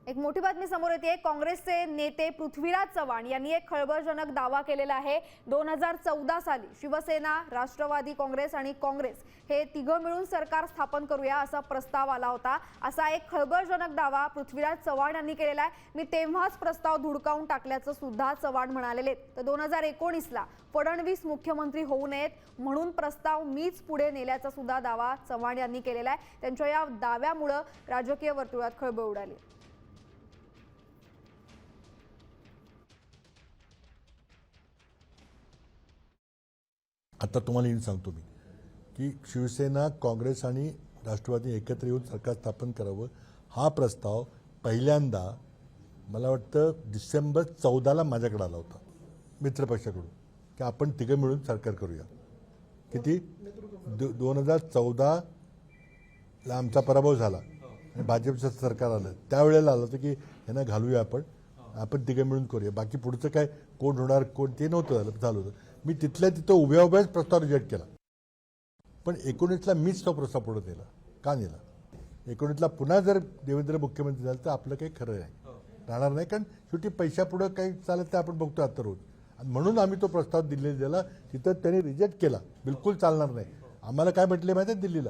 एक मोठी बातमी समोर येते। काँग्रेसचे नेते पृथ्वीराज चव्हाण यांनी एक खळबळजनक दावा केलेला आहे। 2014 साली शिवसेना, राष्ट्रवादी काँग्रेस आणि काँग्रेस हे तिघं मिळून सरकार स्थापन करूया असा प्रस्ताव आला होता। असा एक खळबळजनक दावा पृथ्वीराज चव्हाण यांनी केलेला आहे। मी तेव्हाच प्रस्ताव धुडकावून टाकल्याचं सुद्धा चव्हाण म्हणालेले। तर 2019ला फडणवीस मुख्यमंत्री होऊ नयेत म्हणून प्रस्ताव मीच पुढे नेल्याचा सुद्धा दावा चव्हाण यांनी केलेला आहे। त्यांच्या या दाव्यामुळे राजकीय वर्तुळात खळबळ उडाली। आता तुम्हाला हे सांगतो मी की शिवसेना, काँग्रेस आणि राष्ट्रवादी एकत्र येऊन सरकार स्थापन करावं हा प्रस्ताव पहिल्यांदा मला वाटतं डिसेंबर 14ला माझ्याकडे आला होता मित्रपक्षाकडून की आपण तिघं मिळून सरकार करूया। किती 2014ला आमचा पराभव झाला आणि भाजपचं सरकार आलं, त्यावेळेला आलं होतं की यांना घालूया आपण तिघं मिळून करूया। बाकी पुढचं काय कोण होणार कोण ते नव्हतं झालं होतं। मी तिथल्या तिथं उभ्या उभ्याच प्रस्ताव रिजेक्ट केला, पण 19ला मीच तो प्रस्ताव पुढे नेला। का नेला? 19ला पुन्हा जर देवेंद्र मुख्यमंत्री झाले तर आपलं काही खरं आहे राहणार नाही, कारण शेवटी पैशापुढं काही चालत ते आपण बघतो आता रोज। आणि म्हणून आम्ही तो प्रस्ताव दिल्लीला तिथं त्यांनी रिजेक्ट केला, बिलकुल चालणार नाही। आम्हाला काय म्हटले माहिती आहे दिल्लीला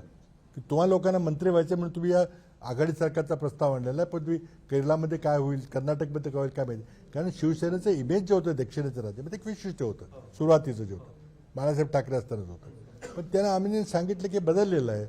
की तुम्हा लोकांना मंत्री व्हायचे म्हणून तुम्ही या आघाडी सरकारचा प्रस्ताव आणलेला आहे, पण तुम्ही केरळामध्ये काय होईल, कर्नाटकमध्ये काय होईल काय माहिती। कारण शिवसेनेचं इमेज जे होतं दक्षिणेचं राज्यामध्ये एक विशिष्ट होतं सुरुवातीचं जे होतं बाळासाहेब ठाकरे असतानाच होतं, पण त्यांना आम्ही सांगितलं की बदललेलं आहे।